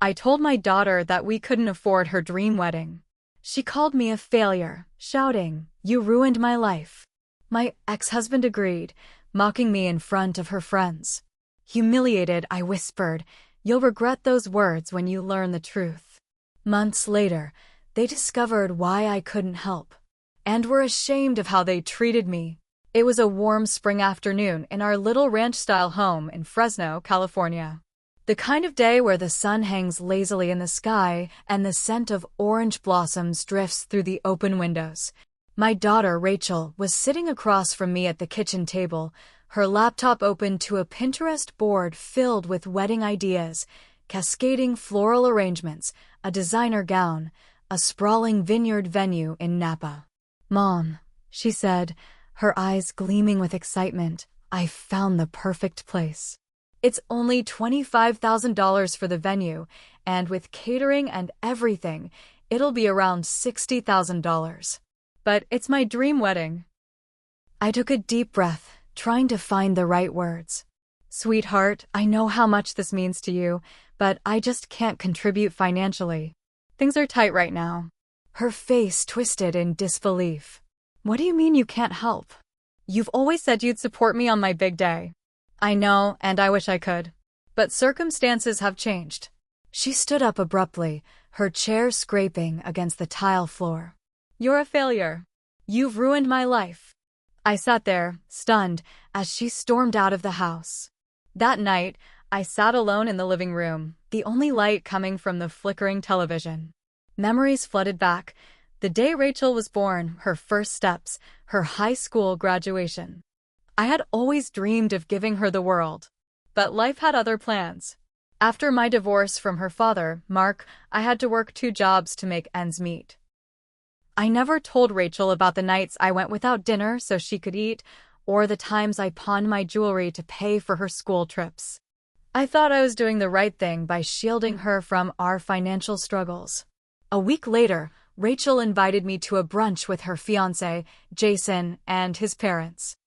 I told my daughter that we couldn't afford her dream wedding. She called me a failure, shouting, "You ruined my life." My ex-husband agreed, mocking me in front of her friends. Humiliated, I whispered, "You'll regret those words when you learn the truth." Months later, they discovered why I couldn't help, and were ashamed of how they treated me. It was a warm spring afternoon in our little ranch-style home in Fresno, California. The kind of day where the sun hangs lazily in the sky and the scent of orange blossoms drifts through the open windows. My daughter, Rachel, was sitting across from me at the kitchen table, her laptop open to a Pinterest board filled with wedding ideas, cascading floral arrangements, a designer gown, a sprawling vineyard venue in Napa. "Mom," she said, her eyes gleaming with excitement, "I found the perfect place. It's only $25,000 for the venue, and with catering and everything, it'll be around $60,000. But it's my dream wedding." I took a deep breath, trying to find the right words. "Sweetheart, I know how much this means to you, but I just can't contribute financially. Things are tight right now." Her face twisted in disbelief. "What do you mean you can't help? You've always said you'd support me on my big day." "I know, and I wish I could. But circumstances have changed." She stood up abruptly, her chair scraping against the tile floor. "You're a failure. You've ruined my life." I sat there, stunned, as she stormed out of the house. That night, I sat alone in the living room, the only light coming from the flickering television. Memories flooded back. The day Rachel was born, her first steps, her high school graduation. I had always dreamed of giving her the world. But life had other plans. After my divorce from her father, Mark, I had to work 2 jobs to make ends meet. I never told Rachel about the nights I went without dinner so she could eat, or the times I pawned my jewelry to pay for her school trips. I thought I was doing the right thing by shielding her from our financial struggles. A week later, Rachel invited me to a brunch with her fiancé, Jason, and his parents.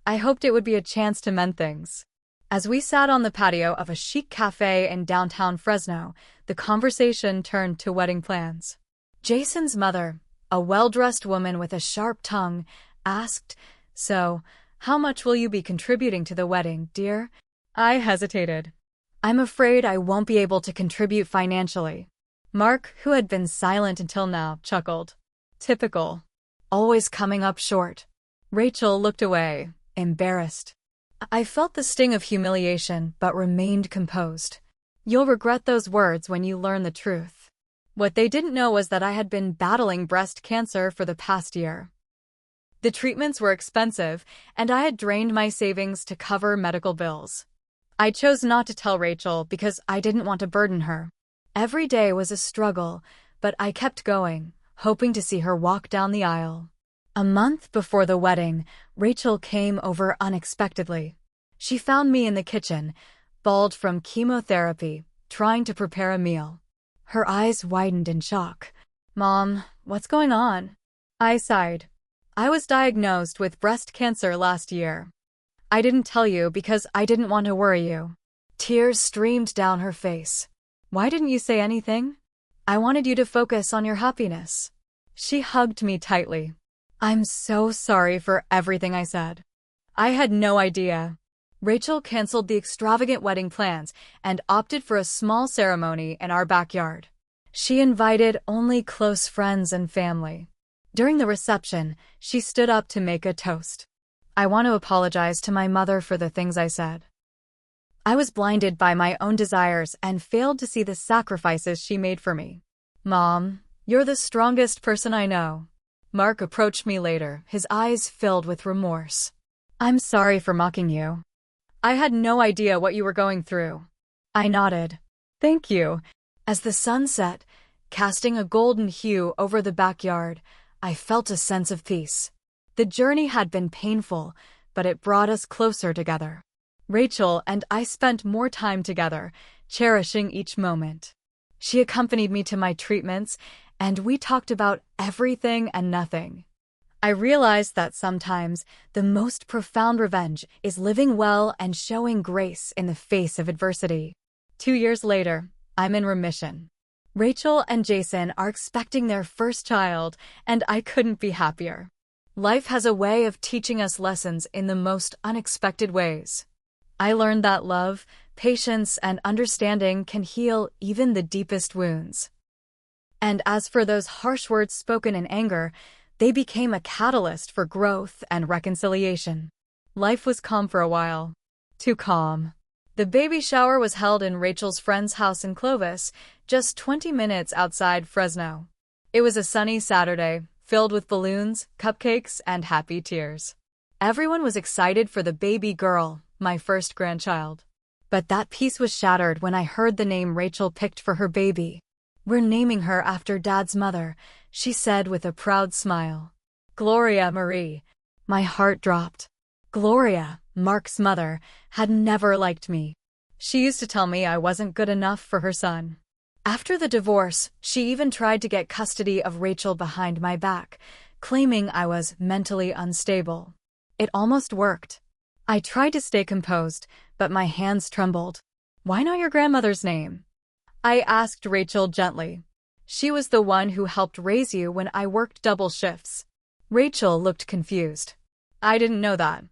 I hoped it would be a chance to mend things. As we sat on the patio of a chic cafe in downtown Fresno, the conversation turned to wedding plans. Jason's mother, a well-dressed woman with a sharp tongue, asked, "So, how much will you be contributing to the wedding, dear?" I hesitated. "I'm afraid I won't be able to contribute financially." Mark, who had been silent until now, chuckled. "Typical. Always coming up short." Rachel looked away, embarrassed. I felt the sting of humiliation but remained composed. "You'll regret those words when you learn the truth." What they didn't know was that I had been battling breast cancer for the past year. The treatments were expensive, and I had drained my savings to cover medical bills. I chose not to tell Rachel because I didn't want to burden her. Every day was a struggle, but I kept going, hoping to see her walk down the aisle. A month before the wedding, Rachel came over unexpectedly. She found me in the kitchen, bald from chemotherapy, trying to prepare a meal. Her eyes widened in shock. "Mom, what's going on?" I sighed. "I was diagnosed with breast cancer last year. I didn't tell you because I didn't want to worry you." Tears streamed down her face. "Why didn't you say anything?" "I wanted you to focus on your happiness." She hugged me tightly. "I'm so sorry for everything I said. I had no idea." Rachel canceled the extravagant wedding plans and opted for a small ceremony in our backyard. She invited only close friends and family. During the reception, she stood up to make a toast. "I want to apologize to my mother for the things I said. I was blinded by my own desires and failed to see the sacrifices she made for me." "Mom, you're the strongest person I know." Mark approached me later, his eyes filled with remorse. "I'm sorry for mocking you. I had no idea what you were going through." I nodded. "Thank you." As the sun set, casting a golden hue over the backyard, I felt a sense of peace. The journey had been painful, but it brought us closer together. Rachel and I spent more time together, cherishing each moment. She accompanied me to my treatments, and we talked about everything and nothing. I realized that sometimes the most profound revenge is living well and showing grace in the face of adversity. 2 years later, I'm in remission. Rachel and Jason are expecting their first child, and I couldn't be happier. Life has a way of teaching us lessons in the most unexpected ways. I learned that love, patience, and understanding can heal even the deepest wounds. And as for those harsh words spoken in anger, they became a catalyst for growth and reconciliation. Life was calm for a while. Too calm. The baby shower was held in Rachel's friend's house in Clovis, just 20 minutes outside Fresno. It was a sunny Saturday, filled with balloons, cupcakes, and happy tears. Everyone was excited for the baby girl, my first grandchild. But that peace was shattered when I heard the name Rachel picked for her baby. "We're naming her after Dad's mother," she said with a proud smile. "Gloria Marie." My heart dropped. Gloria, Mark's mother, had never liked me. She used to tell me I wasn't good enough for her son. After the divorce, she even tried to get custody of Rachel behind my back, claiming I was mentally unstable. It almost worked. I tried to stay composed, but my hands trembled. "Why not your grandmother's name?" I asked Rachel gently. "She was the one who helped raise you when I worked double shifts." Rachel looked confused. "I didn't know that."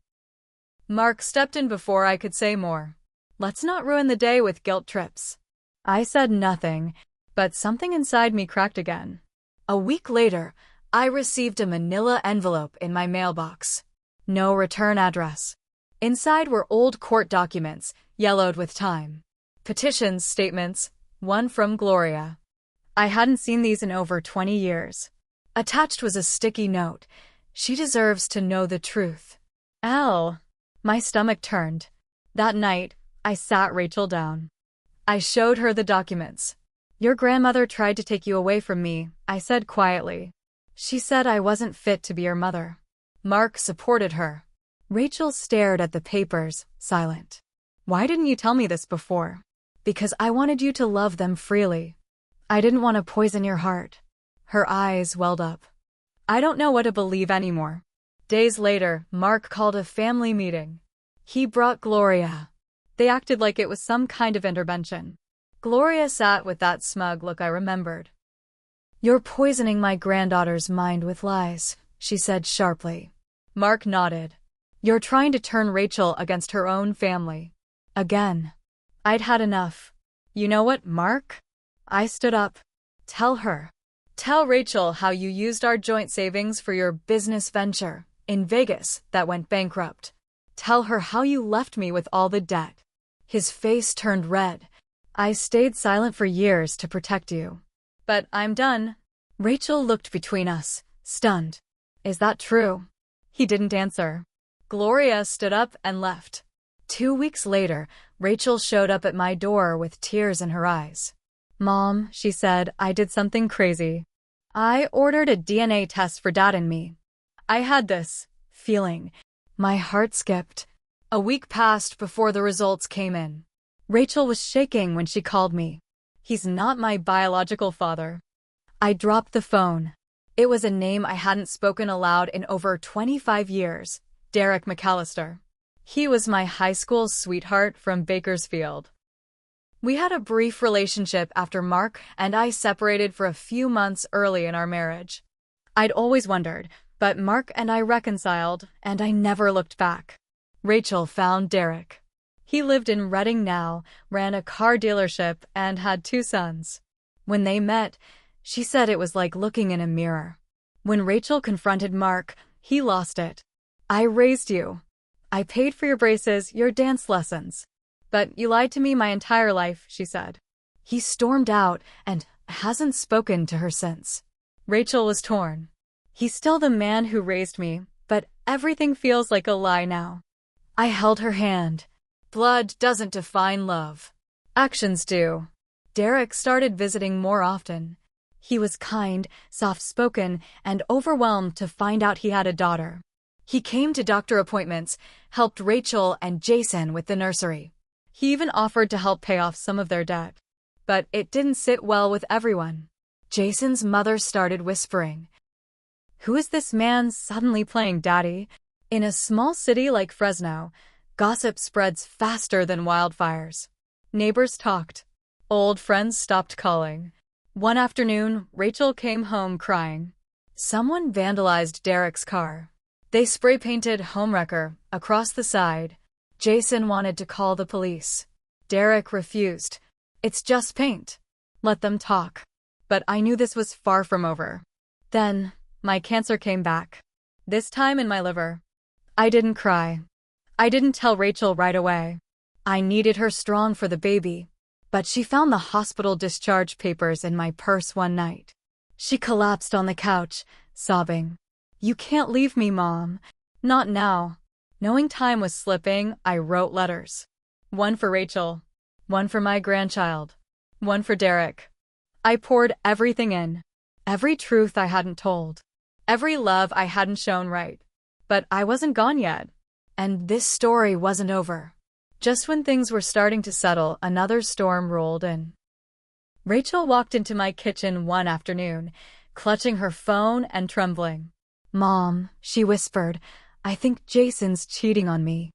Mark stepped in before I could say more. "Let's not ruin the day with guilt trips." I said nothing, but something inside me cracked again. A week later, I received a manila envelope in my mailbox. No return address. Inside were old court documents, yellowed with time. Petitions, statements, one from Gloria. I hadn't seen these in over 20 years. Attached was a sticky note. "She deserves to know the truth." My stomach turned. That night, I sat Rachel down. I showed her the documents. "Your grandmother tried to take you away from me," I said quietly. "She said I wasn't fit to be your mother." Mark supported her. Rachel stared at the papers, silent. "Why didn't you tell me this before?" "Because I wanted you to love them freely. I didn't want to poison your heart." Her eyes welled up. I don't know what to believe anymore. Days later, Mark called a family meeting. He brought Gloria. They acted like it was some kind of intervention. Gloria sat with that smug look I remembered. "You're poisoning my granddaughter's mind with lies," she said sharply. Mark nodded. "You're trying to turn Rachel against her own family." Again. I'd had enough. "You know what, Mark?" I stood up. "Tell her. Tell Rachel how you used our joint savings for your business venture in Vegas that went bankrupt. Tell her how you left me with all the debt." His face turned red. "I stayed silent for years to protect you. But I'm done." Rachel looked between us, stunned. "Is that true?" He didn't answer. Gloria stood up and left. 2 weeks later, Rachel showed up at my door with tears in her eyes. "Mom," she said, "I did something crazy. I ordered a DNA test for Dad and me." I had this feeling. My heart skipped. A week passed before the results came in. Rachel was shaking when she called me. "He's not my biological father." I dropped the phone. It was a name I hadn't spoken aloud in over 25 years, Derek McAllister. He was my high school sweetheart from Bakersfield. We had a brief relationship after Mark and I separated for a few months early in our marriage. I'd always wondered, but Mark and I reconciled, and I never looked back. Rachel found Derek. He lived in Redding now, ran a car dealership, and had 2 sons. When they met, she said it was like looking in a mirror. When Rachel confronted Mark, he lost it. "I raised you. I paid for your braces, your dance lessons. But you lied to me my entire life," she said. He stormed out and hasn't spoken to her since. Rachel was torn. "He's still the man who raised me, but everything feels like a lie now." I held her hand. "Blood doesn't define love. Actions do." Derek started visiting more often. He was kind, soft-spoken, and overwhelmed to find out he had a daughter. He came to doctor appointments, helped Rachel and Jason with the nursery. He even offered to help pay off some of their debt. But it didn't sit well with everyone. Jason's mother started whispering, "Who is this man suddenly playing daddy?" In a small city like Fresno, gossip spreads faster than wildfires. Neighbors talked. Old friends stopped calling. One afternoon, Rachel came home crying. Someone vandalized Derek's car. They spray-painted homewrecker across the side. Jason wanted to call the police. Derek refused. It's just paint. Let them talk. But I knew this was far from over. Then, my cancer came back. This time in my liver. I didn't cry. I didn't tell Rachel right away. I needed her strong for the baby. But she found the hospital discharge papers in my purse one night. She collapsed on the couch, sobbing. You can't leave me, Mom. Not now. Knowing time was slipping, I wrote letters. One for Rachel. One for my grandchild. One for Derek. I poured everything in. Every truth I hadn't told. Every love I hadn't shown right. But I wasn't gone yet. And this story wasn't over. Just when things were starting to settle, another storm rolled in. Rachel walked into my kitchen one afternoon, clutching her phone and trembling. Mom, she whispered, I think Jason's cheating on me.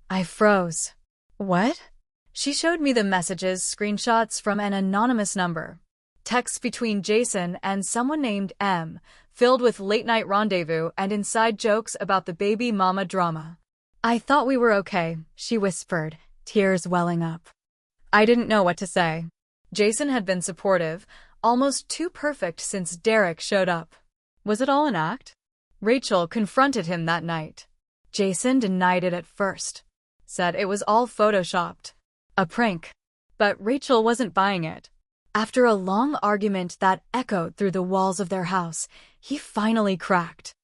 I froze. What? She showed me the messages, screenshots from an anonymous number. Texts between Jason and someone named M, filled with late-night rendezvous and inside jokes about the baby mama drama. I thought we were okay, she whispered, tears welling up. I didn't know what to say. Jason had been supportive, almost too perfect since Derek showed up. Was it all an act? Rachel confronted him that night. Jason denied it at first. Said it was all photoshopped. A prank. But Rachel wasn't buying it. After a long argument that echoed through the walls of their house, he finally cracked.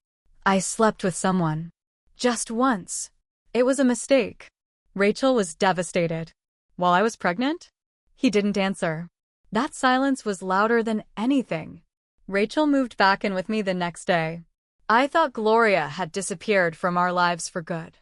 I slept with someone. Just once. It was a mistake. Rachel was devastated. While I was pregnant? He didn't answer. That silence was louder than anything. Rachel moved back in with me the next day. I thought Gloria had disappeared from our lives for good.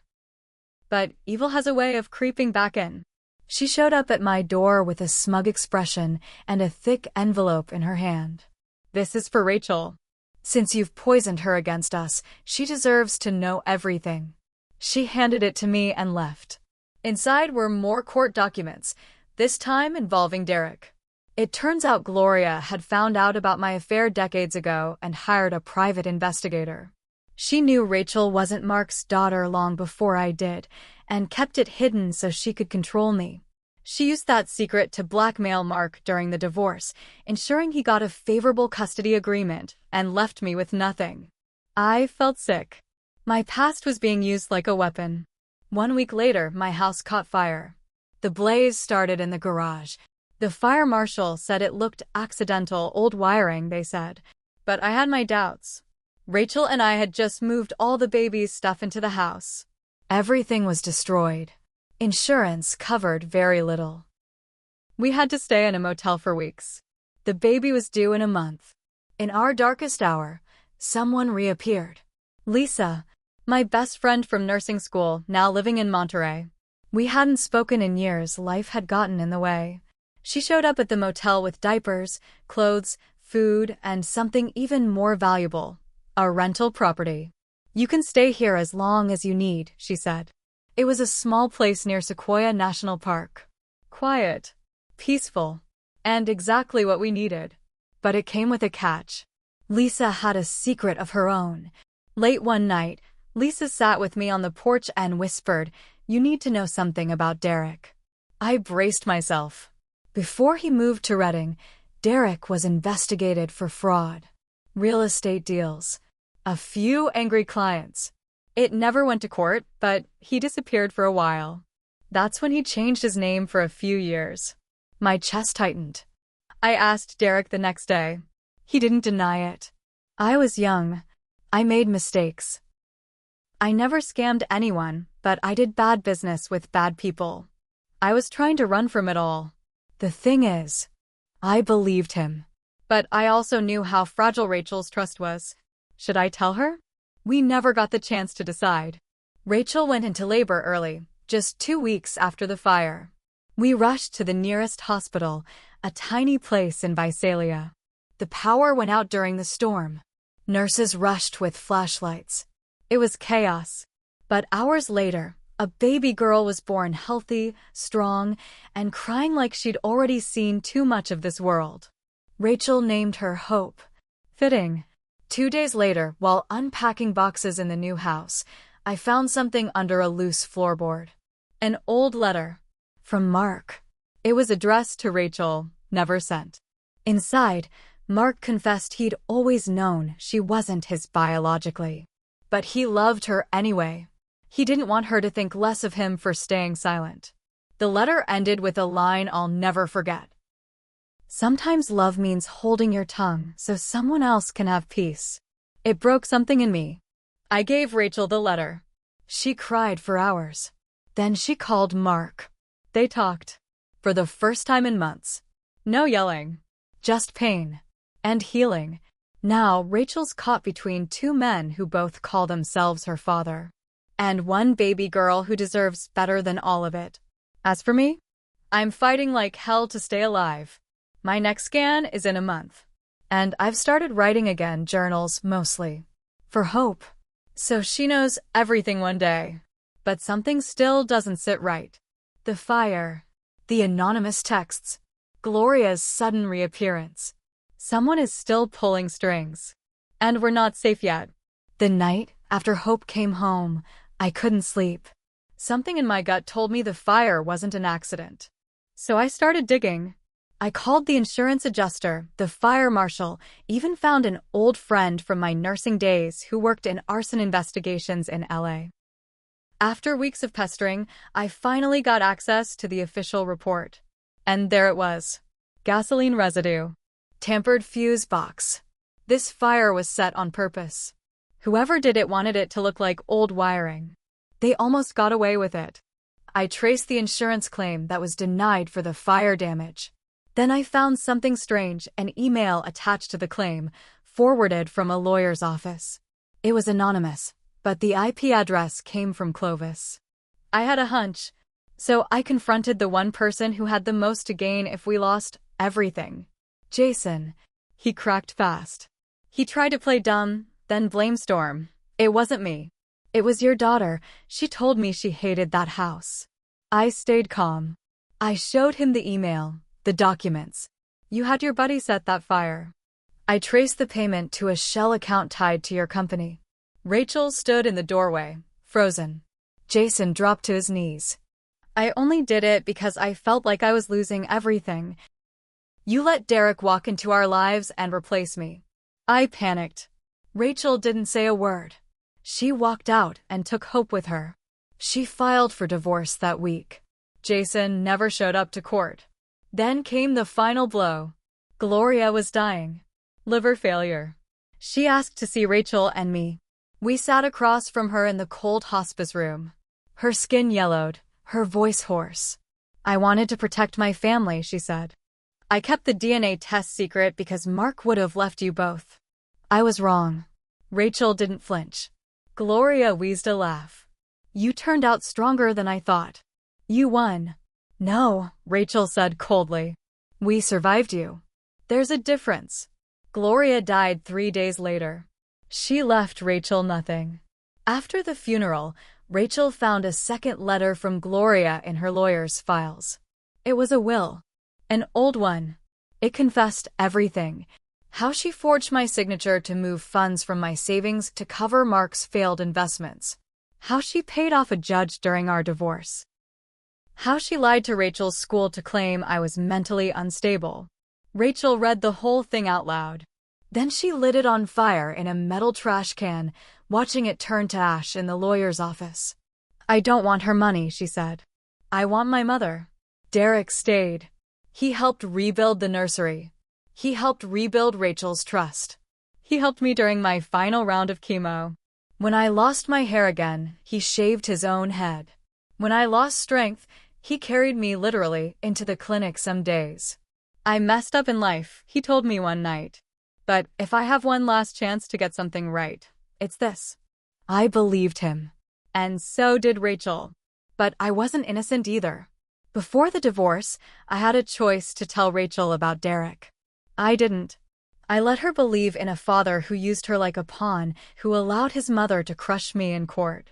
But evil has a way of creeping back in. She showed up at my door with a smug expression and a thick envelope in her hand. This is for Rachel. Since you've poisoned her against us, she deserves to know everything. She handed it to me and left. Inside were more court documents, this time involving Derek. It turns out Gloria had found out about my affair decades ago and hired a private investigator. She knew Rachel wasn't Mark's daughter long before I did, and kept it hidden so she could control me. She used that secret to blackmail Mark during the divorce, ensuring he got a favorable custody agreement and left me with nothing. I felt sick. My past was being used like a weapon. 1 week later, my house caught fire. The blaze started in the garage. The fire marshal said it looked accidental, old wiring, they said. But I had my doubts. Rachel and I had just moved all the baby's stuff into the house. Everything was destroyed. Insurance covered very little. We had to stay in a motel for weeks. The baby was due in a month. In our darkest hour, someone reappeared. Lisa, my best friend from nursing school, now living in Monterey. We hadn't spoken in years, life had gotten in the way. She showed up at the motel with diapers, clothes, food, and something even more valuable, a rental property. You can stay here as long as you need, she said. It was a small place near Sequoia National Park. Quiet, peaceful, and exactly what we needed. But it came with a catch. Lisa had a secret of her own. Late one night, Lisa sat with me on the porch and whispered, "You need to know something about Derek." I braced myself. Before he moved to Redding, Derek was investigated for fraud, real estate deals, a few angry clients. It never went to court, but he disappeared for a while. That's when he changed his name for a few years. My chest tightened. I asked Derek the next day. He didn't deny it. I was young. I made mistakes. I never scammed anyone, but I did bad business with bad people. I was trying to run from it all. The thing is, I believed him. But I also knew how fragile Rachel's trust was. Should I tell her? We never got the chance to decide. Rachel went into labor early, just 2 weeks after the fire. We rushed to the nearest hospital, a tiny place in Visalia. The power went out during the storm. Nurses rushed with flashlights. It was chaos. But hours later, A baby girl was born healthy, strong, and crying like she'd already seen too much of this world. Rachel named her Hope. Fitting. 2 days later, while unpacking boxes in the new house, I found something under a loose floorboard. An old letter. From Mark. It was addressed to Rachel, never sent. Inside, Mark confessed he'd always known she wasn't his biologically. But he loved her anyway. He didn't want her to think less of him for staying silent. The letter ended with a line I'll never forget. Sometimes love means holding your tongue so someone else can have peace. It broke something in me. I gave Rachel the letter. She cried for hours. Then she called Mark. They talked. For the first time in months. No yelling. Just pain. And healing. Now Rachel's caught between two men who both call themselves her father. And one baby girl who deserves better than all of it. As for me, I'm fighting like hell to stay alive. My next scan is in a month. And I've started writing again, journals mostly. For Hope. So she knows everything one day. But something still doesn't sit right. The fire. The anonymous texts. Gloria's sudden reappearance. Someone is still pulling strings. And we're not safe yet. The night after Hope came home, I couldn't sleep. Something in my gut told me the fire wasn't an accident. So I started digging. I called the insurance adjuster, the fire marshal, even found an old friend from my nursing days who worked in arson investigations in LA. After weeks of pestering, I finally got access to the official report. And there it was. Gasoline residue. Tampered fuse box. This fire was set on purpose. Whoever did it wanted it to look like old wiring. They almost got away with it. I traced the insurance claim that was denied for the fire damage. Then I found something strange, an email attached to the claim, forwarded from a lawyer's office. It was anonymous, but the IP address came from Clovis. I had a hunch, so I confronted the one person who had the most to gain if we lost everything. Jason. He cracked fast. He tried to play dumb, then blame Storm. It wasn't me. It was your daughter. She told me she hated that house. I stayed calm. I showed him the email, the documents. You had your buddy set that fire. I traced the payment to a shell account tied to your company. Rachel stood in the doorway, frozen. Jason dropped to his knees. I only did it because I felt like I was losing everything. You let Derek walk into our lives and replace me. I panicked. Rachel didn't say a word. She walked out and took Hope with her. She filed for divorce that week. Jason never showed up to court. Then came the final blow. Gloria was dying. Liver failure. She asked to see Rachel and me. We sat across from her in the cold hospice room. Her skin yellowed, her voice hoarse. I wanted to protect my family, she said. I kept the DNA test secret because Mark would have left you both. I was wrong. Rachel didn't flinch. Gloria wheezed a laugh. You turned out stronger than I thought. You won. No, Rachel said coldly. We survived you. There's a difference. Gloria died 3 days later. She left Rachel nothing. After the funeral, Rachel found a second letter from Gloria in her lawyer's files. It was a will. An old one. It confessed everything. How she forged my signature to move funds from my savings to cover Mark's failed investments. How she paid off a judge during our divorce. How she lied to Rachel's school to claim I was mentally unstable. Rachel read the whole thing out loud. Then she lit it on fire in a metal trash can, watching it turn to ash in the lawyer's office. I don't want her money, she said. I want my mother. Derek stayed. He helped rebuild the nursery. He helped rebuild Rachel's trust. He helped me during my final round of chemo. When I lost my hair again, he shaved his own head. When I lost strength, he carried me literally into the clinic some days. I messed up in life, he told me one night. But if I have one last chance to get something right, it's this. I believed him. And so did Rachel. But I wasn't innocent either. Before the divorce, I had a choice to tell Rachel about Derek. I didn't. I let her believe in a father who used her like a pawn, who allowed his mother to crush me in court.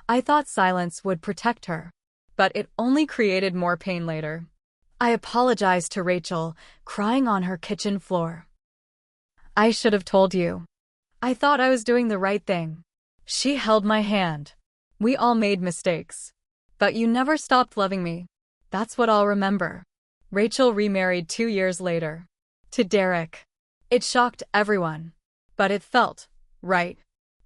I thought silence would protect her, but it only created more pain later. I apologized to Rachel, crying on her kitchen floor. I should have told you. I thought I was doing the right thing. She held my hand. We all made mistakes. But you never stopped loving me. That's what I'll remember. Rachel remarried 2 years later. To Derek. It shocked everyone. But it felt right.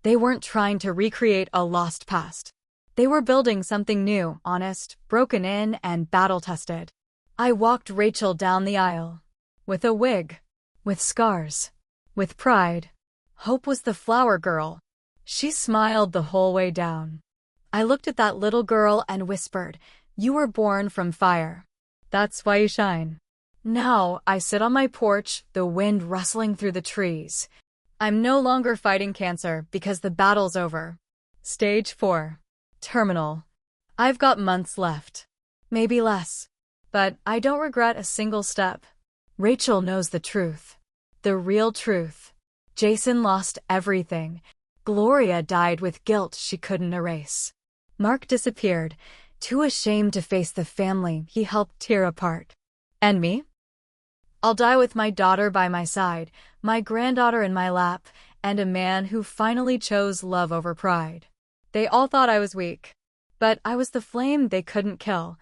They weren't trying to recreate a lost past. They were building something new, honest, broken in, and battle-tested. I walked Rachel down the aisle. With a wig. With scars. With pride. Hope was the flower girl. She smiled the whole way down. I looked at that little girl and whispered, "You were born from fire. That's why you shine." Now I sit on my porch, the wind rustling through the trees. I'm no longer fighting cancer because the battle's over. Stage 4. Terminal. I've got months left. Maybe less. But I don't regret a single step. Rachel knows the truth. The real truth. Jason lost everything. Gloria died with guilt she couldn't erase. Mark disappeared, too ashamed to face the family he helped tear apart. And me? I'll die with my daughter by my side, my granddaughter in my lap, and a man who finally chose love over pride. They all thought I was weak. But I was the flame they couldn't kill.